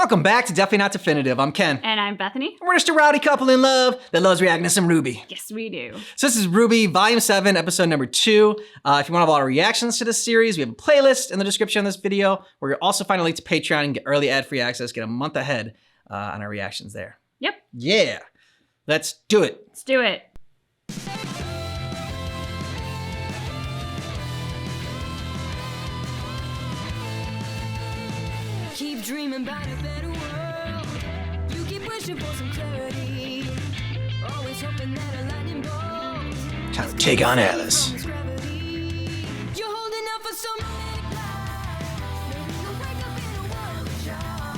Welcome back to Definitely Not Definitive. I'm Ken. And I'm Bethany. We're just a rowdy couple in love that loves reacting to some RWBY. Yes, we do. So this is RWBY Volume 7, Episode number 2. If you want to have all our reactions to this series, we have a playlist in the description of this video where you'll also find a link to Patreon and get early ad-free access, get a month ahead on our reactions there. Yep. Yeah. Let's do it. Let's do it. Keep dreaming about a better world. You keep wishing for some clarity. Always hoping that a lightning bolt. Time to take on Atlas. You're holding out for some romantic life. Maybe you'll wake up in a world of charm.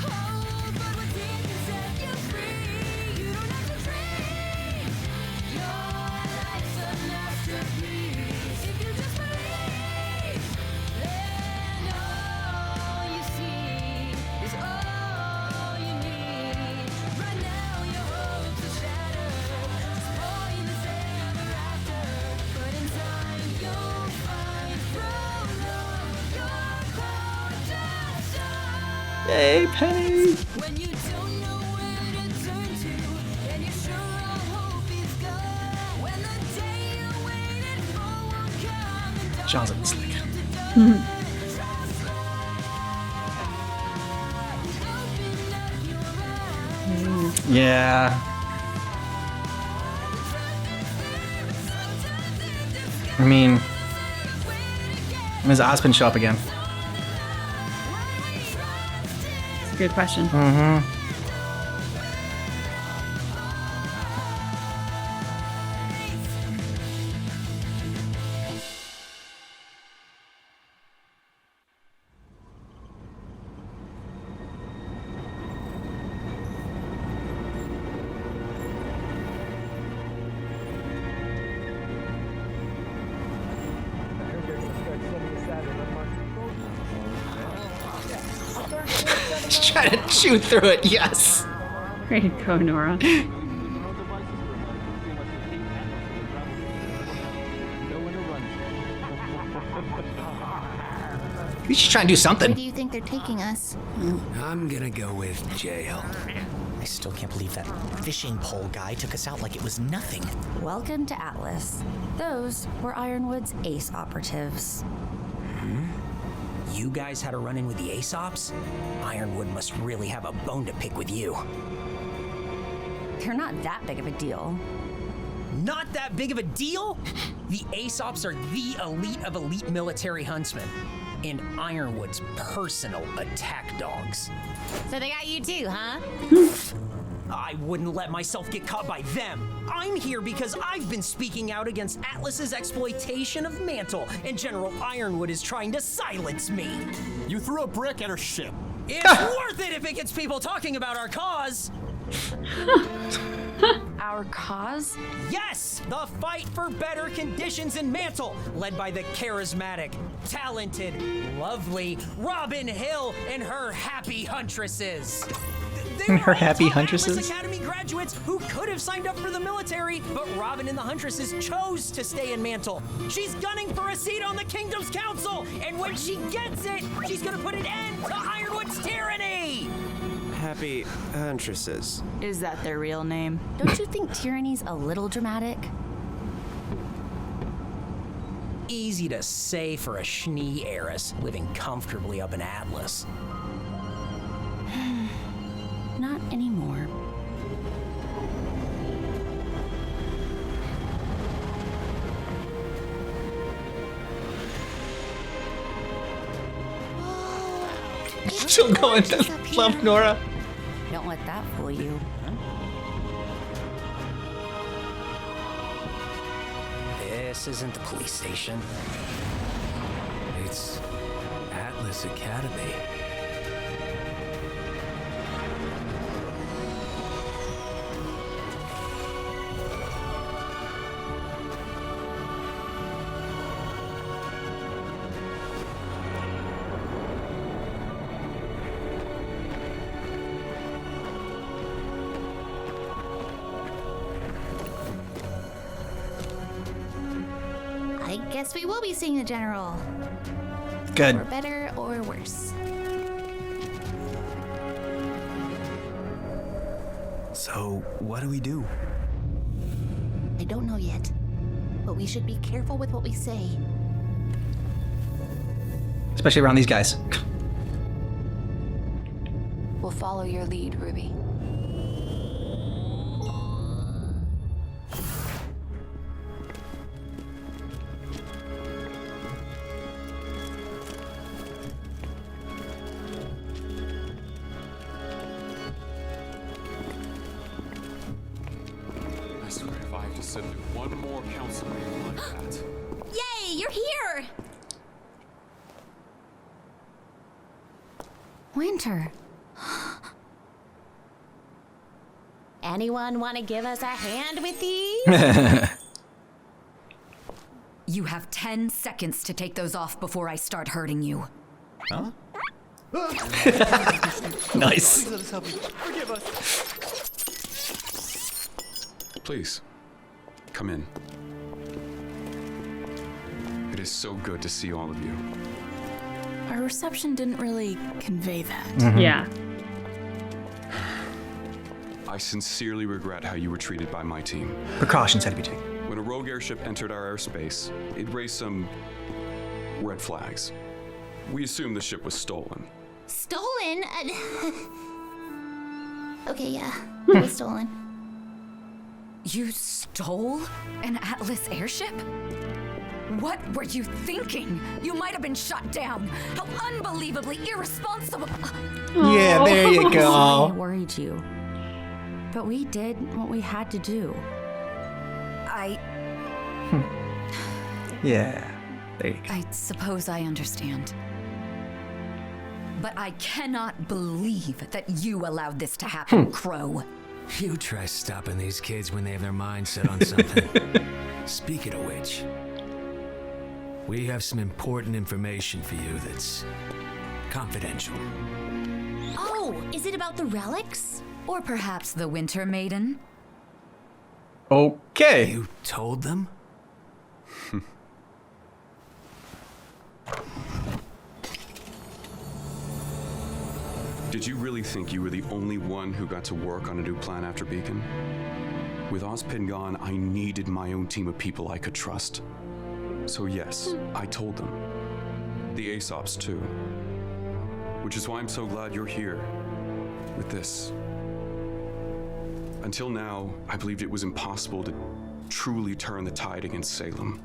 Oh, but what's in can set you free. You don't have to dream. Your life's a masterpiece. If you just believe, then all you see is all you need. Right now your hopes are shattered. Just pointless ever after. But in time you'll find from love your conscience shine. Yay, Penny. When you don't know where to turn to, and you're sure all hope is gone. When the day you waited for will come and John's looking slick. Yeah. I mean, when does Osmond show up again? It's a good question. Mm-hmm. Just trying to chew through it, yes. Way to go, Nora. You should try and do Where something. do you think they're taking us? I'm gonna go with jail. I still can't believe that fishing pole guy took us out like it was nothing. Welcome to Atlas. Those were Ironwood's ace operatives. You guys had a run-in with the Aesops? Ironwood must really have a bone to pick with you. They're not that big of a deal. Not that big of a deal? The Aesops are the elite of elite military huntsmen, and Ironwood's personal attack dogs. So they got you too, huh? I wouldn't let myself get caught by them. I'm here because I've been speaking out against Atlas's exploitation of Mantle, and General Ironwood is trying to silence me. You threw a brick at her ship. It's worth it if it gets people talking about our cause. Our cause? Yes, the fight for better conditions in Mantle, led by the charismatic, talented, lovely Robin Hill and her happy huntresses. They were Her all happy top huntresses? Atlas Academy graduates who could have signed up for the military, but Robin and the huntresses chose to stay in Mantle. She's gunning for a seat on the Kingdom's Council, and when she gets it, she's gonna put an end to Ironwood's tyranny. Happy huntresses. Is that their real name? Don't you think tyranny's a little dramatic? Easy to say for a Schnee heiress living comfortably up in Atlas. Not anymore. Still going to love Nora. Don't let that fool you. This isn't the police station. It's Atlas Academy. I guess we will be seeing the general. Good. For better or worse. So, what do we do? I don't know yet, but we should be careful with what we say. Especially around these guys. We'll follow your lead, Ruby. I swear if I have to sit through one more council meeting like that. Yay, you're here! Winter. Anyone want to give us a hand with these? You have 10 seconds to take those off before I start hurting you. Huh? Nice. Please, come in. It is so good to see all of you. Our reception didn't really convey that. Yeah. I sincerely regret how you were treated by my team. Precautions had to be taken. When a rogue airship entered our airspace, it raised some red flags. We assumed the ship was stolen. Stolen? Okay, yeah. It was stolen. You stole an Atlas airship? What were you thinking? You might have been shut down. How unbelievably irresponsible. Yeah, there you I go. worried you. But we did what we had to do. Yeah, there you go. I suppose I understand. But I cannot believe that you allowed this to happen, Crow. You try stopping these kids when they have their minds set on something. Speaking of which, we have some important information for you that's confidential. Oh, is it about the relics? Or perhaps the Winter Maiden? Okay. You told them? Did you really think you were the only one who got to work on a new plan after Beacon? With Ozpin gone, I needed my own team of people I could trust. So yes, I told them. The Aesops too. Which is why I'm so glad you're here with this. Until now, I believed it was impossible to truly turn the tide against Salem.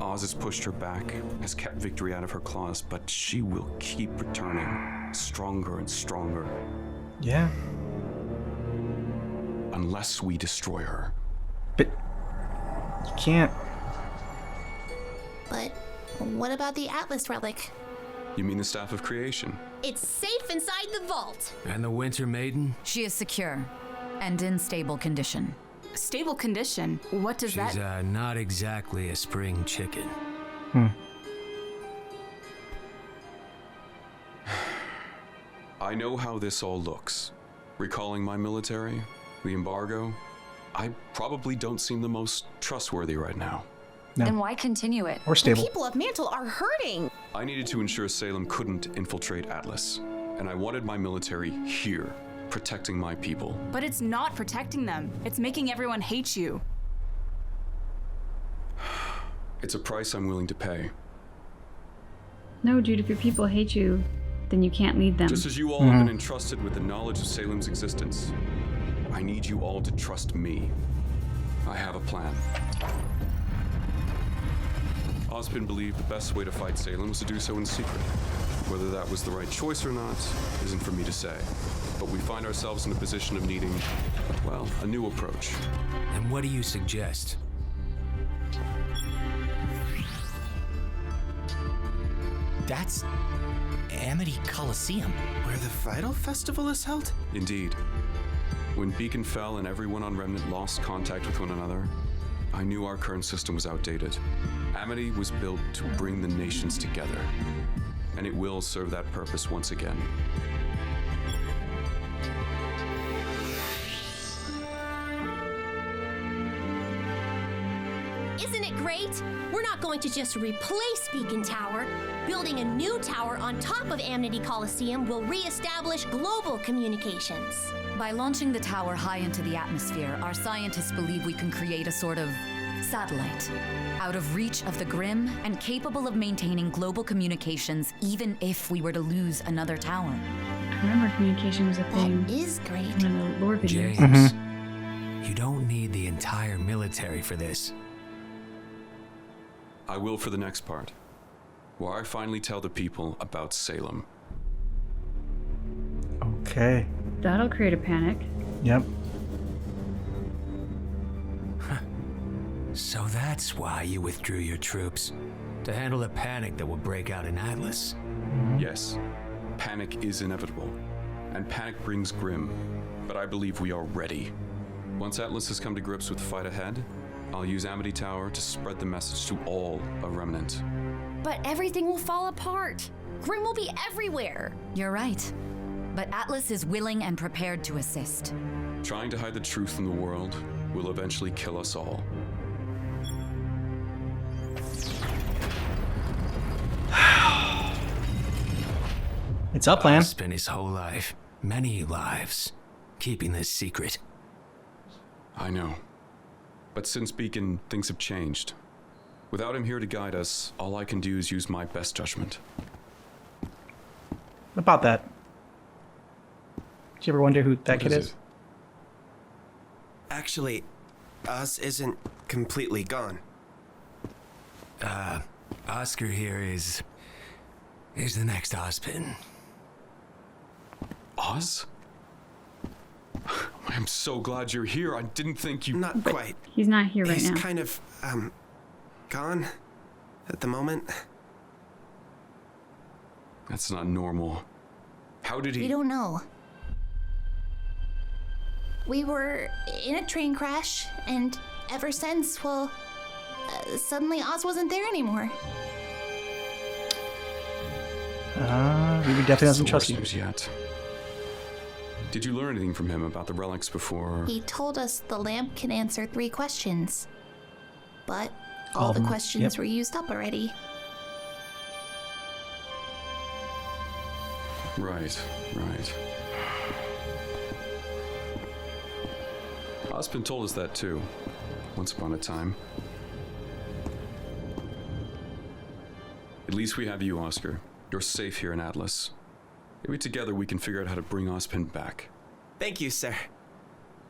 Oz has pushed her back, has kept victory out of her claws, but she will keep returning, stronger and stronger, Yeah. unless we destroy her. But you can't. But what about the Atlas relic? You mean the Staff of Creation? It's safe inside the vault. And the Winter Maiden? She is secure and in stable condition. Stable condition? What does She's that... not exactly a spring chicken. I know how this all looks. Recalling my military, the embargo, I probably don't seem the most trustworthy right now. Then why continue it? Or stable. People of Mantle are hurting. I needed to ensure Salem couldn't infiltrate Atlas, and I wanted my military here, protecting my people. But it's not protecting them. It's making everyone hate you. It's a price I'm willing to pay. No, dude, if your people hate you, then you can't lead them. Just as you all have been entrusted with the knowledge of Salem's existence, I need you all to trust me. I have a plan. Ozpin believed the best way to fight Salem was to do so in secret. Whether that was the right choice or not isn't for me to say. But we find ourselves in a position of needing, well, a new approach. And what do you suggest? That's Amity Coliseum. Where the Vital Festival is held? Indeed. When Beacon fell and everyone on Remnant lost contact with one another, I knew our current system was outdated. Amity was built to bring the nations together, and it will serve that purpose once again. Isn't it great? We're not going to just replace Beacon Tower. Building a new tower on top of Amity Coliseum will re-establish global communications. By launching the tower high into the atmosphere, our scientists believe we can create a sort of satellite, out of reach of the Grim and capable of maintaining global communications even if we were to lose another tower. I remember communication was a thing. That is great. In one of the lore videos. James, you don't need the entire military for this. I will for the next part, where I finally tell the people about Salem. Okay. That'll create a panic. Yep. So that's why you withdrew your troops, to handle a panic that will break out in Atlas. Yes, panic is inevitable, and panic brings Grim, but I believe we are ready. Once Atlas has come to grips with the fight ahead, I'll use Amity Tower to spread the message to all of Remnant. But everything will fall apart. Grim will be everywhere. You're right. But Atlas is willing and prepared to assist. Trying to hide the truth from the world will eventually kill us all. It's our plan. Spent his whole life, many lives, keeping this secret. I know. But since Beacon, things have changed. Without him here to guide us, all I can do is use my best judgment. About that. Did you ever wonder who that kid is? Actually, Oz isn't completely gone. Oscar here is the next Ozpin. Oz? I'm so glad you're here. I didn't think you... Not quite. He's not here right He's now. kind of, gone at the moment. That's not normal. How did he... We don't know. We were in a train crash, and ever since, well, suddenly Oz wasn't there anymore. Ruby definitely doesn't trust you. Yet. Did you learn anything from him about the relics before? He told us the lamp can answer 3 questions. But all the questions were used up already. Right. Ozpin told us that too, once upon a time. At least we have you, Oscar. You're safe here in Atlas. Maybe together we can figure out how to bring Ozpin back. Thank you, sir.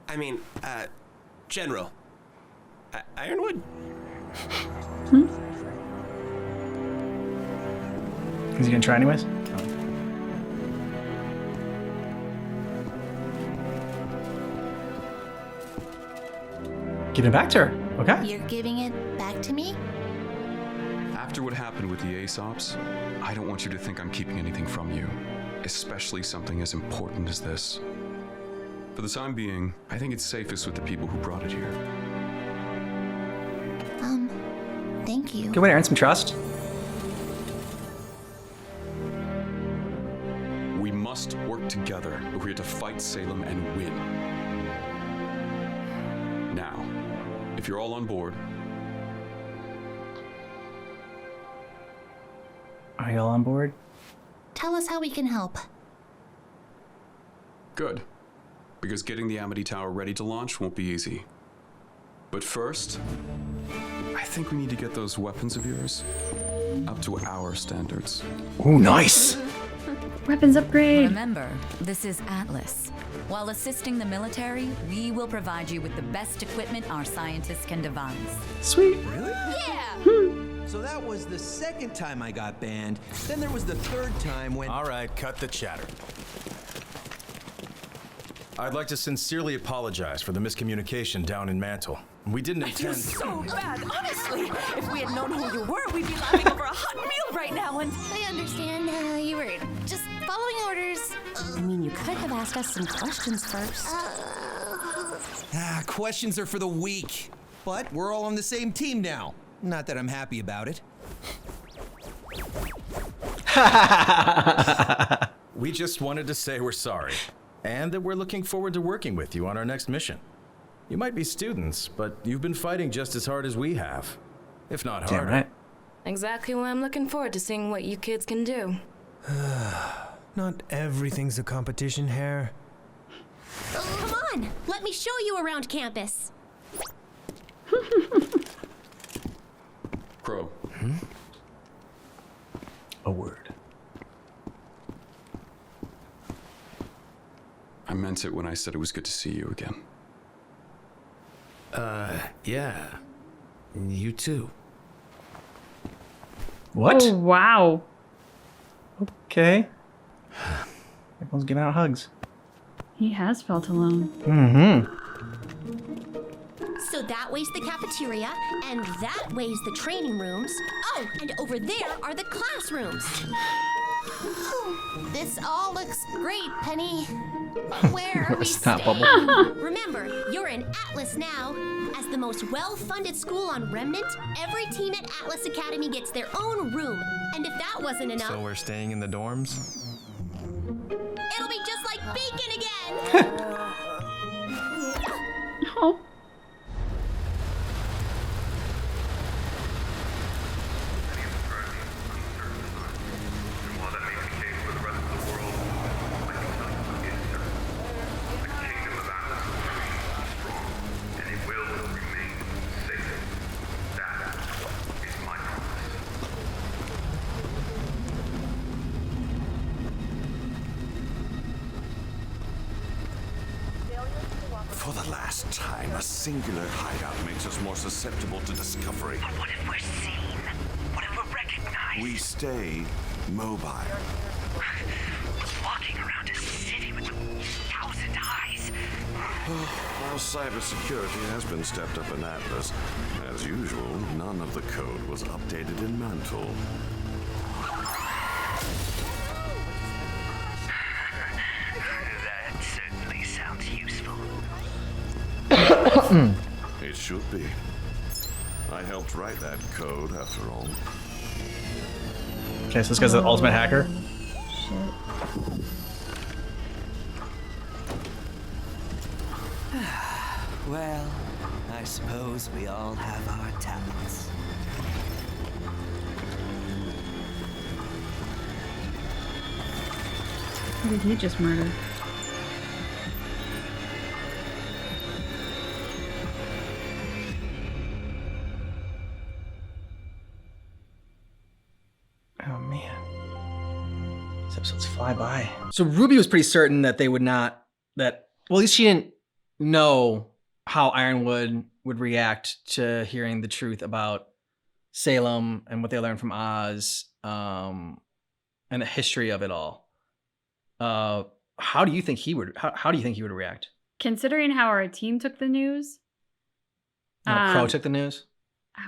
I mean, General. Ironwood? Is he gonna try anyways? Give it back to her. Okay. You're giving it back to me? After what happened with the Aesops, I don't want you to think I'm keeping anything from you, especially something as important as this. For the time being, I think it's safest with the people who brought it here. Thank you. Good way to earn some trust. We must work together if we're to fight Salem and win. Now, if you're all on board. Are you all on board? Tell us how we can help. Good. Because getting the Amity Tower ready to launch won't be easy. But first, I think we need to get those weapons of yours up to our standards. Ooh, nice! Weapons upgrade! Remember, this is Atlas. While assisting the military, we will provide you with the best equipment our scientists can devise. Sweet. Really? Yeah! So that was the second time I got banned. Then there was the third time when... All right, cut the chatter. I'd like to sincerely apologize for the miscommunication down in Mantle. We didn't intend... So bad, honestly. If we had known who you were, we'd be laughing over a hot meal right now and... I understand. You were just following orders. I mean, you could have asked us some questions first. Questions are for the weak. But we're all on the same team now. Not that I'm happy about it. We just wanted to say we're sorry, and that we're looking forward to working with you on our next mission. You might be students, but you've been fighting just as hard as we have. if not Damn harder. right. Exactly why I'm looking forward to seeing what you kids can do. Not everything's a competition, Hare. Come on, let me show you around campus. Crow. A word. I meant it when I said it was good to see you again. Yeah. You too. What? Oh, wow. Okay. Everyone's giving out hugs. He has felt alone. Mm-hmm. So that way's the cafeteria, and that way's the training rooms. Oh, and over there are the classrooms. This all looks great, Penny. But where are we Snot staying? bubble. Remember, you're in Atlas now. As the most well-funded school on Remnant, every team at Atlas Academy gets their own room. And if that wasn't enough, So we're staying in the dorms? it'll be just like Beacon again. Oh. For the last time, a singular hideout makes us more susceptible to discovery. But what if we're seen? What if we're recognized? We stay mobile. Walking around a city with 1,000 eyes. While cybersecurity has been stepped up in Atlas, as usual, none of the code was updated in Mantle. That certainly sounds useful. It should be. I helped write that code, after all. Okay, so this guy's the ultimate hacker. Well, I suppose we all have our talents. Who did he just murder? Oh man. These episodes fly by. So Ruby was pretty certain that they would not, well, at least she didn't know how Ironwood would react to hearing the truth about Salem and what they learned from Oz, and the history of it all. How do you think he would, how do you think he would react? Considering how our team took the news. How Crow took the news? And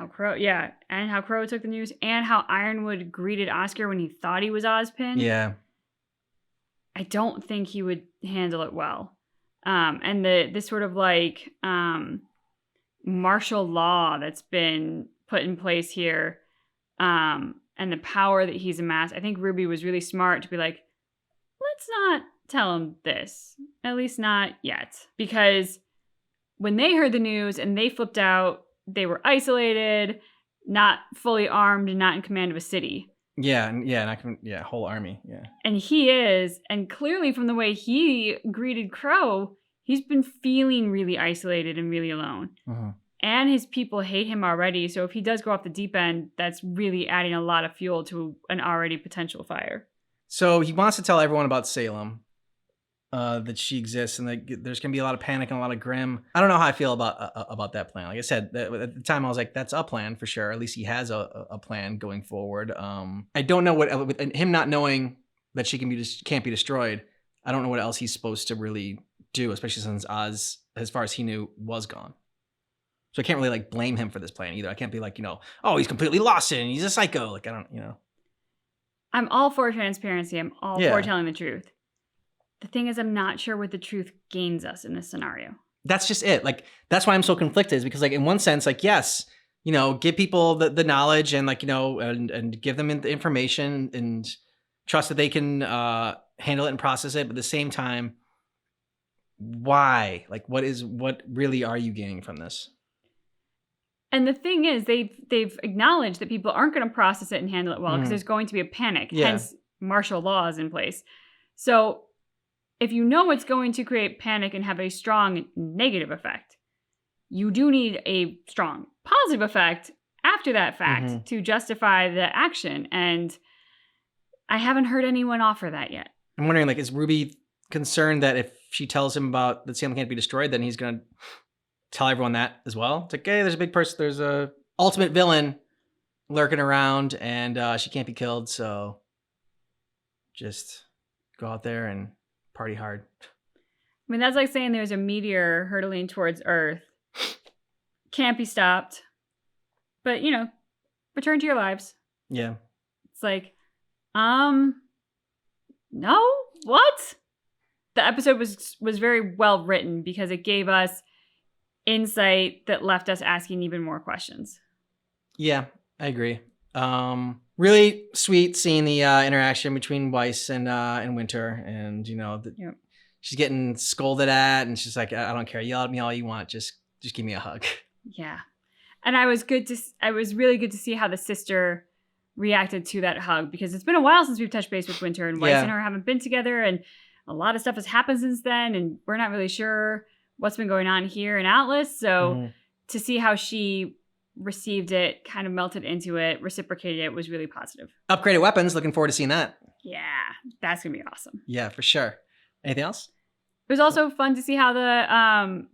how Crow took the news, and how Ironwood greeted Oscar when he thought he was Ozpin. Yeah. I don't think he would handle it well. And this sort of like martial law that's been put in place here, and the power that he's amassed, I think Ruby was really smart to be like, let's not tell him this, at least not yet. Because when they heard the news and they flipped out, they were isolated, not fully armed, and not in command of a city. Whole army, yeah. And he is, and clearly from the way he greeted Crow, he's been feeling really isolated and really alone. Uh-huh. And his people hate him already, so if he does go off the deep end, that's really adding a lot of fuel to an already potential fire. So he wants to tell everyone about Salem, that she exists, and that there's gonna be a lot of panic and a lot of grim. I don't know how I feel about that plan. Like I said, at the time I was like, that's a plan for sure. At least he has a plan going forward. I don't know what, with him not knowing that she can't be destroyed. I don't know what else he's supposed to really do, especially since Oz, as far as he knew, was gone. So I can't really like blame him for this plan either. I can't be like, oh, he's completely lost it and he's a psycho. Like I don't. I'm all for transparency. I'm all for telling the truth. The thing is, I'm not sure what the truth gains us in this scenario. That's just it. Like, that's why I'm so conflicted, is because like, in one sense, like, yes, give people the knowledge and like, and give them the information and trust that they can handle it and process it. But at the same time, why? Like, what really are you gaining from this? And the thing is, they've acknowledged that people aren't going to process it and handle it well because Mhm. there's going to be a panic. Yeah. Hence, martial law is in place. So if you know it's going to create panic and have a strong negative effect, you do need a strong positive effect after that fact Mhm. to justify the action. And I haven't heard anyone offer that yet. I'm wondering, like, is Ruby concerned that if she tells him about that Salem can't be destroyed, then he's gonna tell everyone that as well? It's like, hey, there's a big person, there's a ultimate villain lurking around, and she can't be killed, so just go out there and party hard. I mean, that's like saying there's a meteor hurtling towards Earth. Can't be stopped. But, you know, return to your lives. Yeah. It's like, no? What? The episode was very well written because it gave us insight that left us asking even more questions. Yeah, I agree. Really sweet seeing the interaction between Weiss and Winter, and you know, she's getting scolded at, and she's like, I don't care, yell at me all you want, just give me a hug. Yeah. And I was really good to see how the sister reacted to that hug, because it's been a while since we've touched base with Winter, and Weiss and her haven't been together, and a lot of stuff has happened since then, and we're not really sure what's been going on here in Atlas. So to see how she received it, kind of melted into it, reciprocated it, was really positive. Upgraded weapons, looking forward to seeing that. Yeah, that's gonna be awesome. Yeah, for sure. Anything else? It was also fun to see how the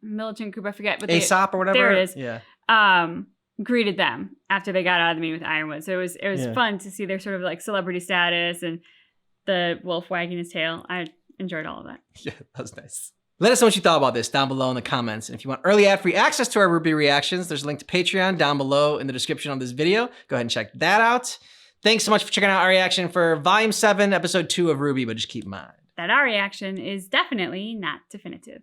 militant group, I forget, but Aesop or whatever. There it is. Yeah. Greeted them after they got out of the meeting with Ironwood. So it was Yeah. fun to see their sort of like celebrity status and the wolf wagging his tail. I enjoyed all of that. Yeah, that was nice. Let us know what you thought about this down below in the comments. And if you want early ad-free access to our RWBY reactions, there's a link to Patreon down below in the description of this video. Go ahead and check that out. Thanks so much for checking out our reaction for Volume 7, Episode 2 of RWBY, but just keep in mind That our reaction is definitely not definitive.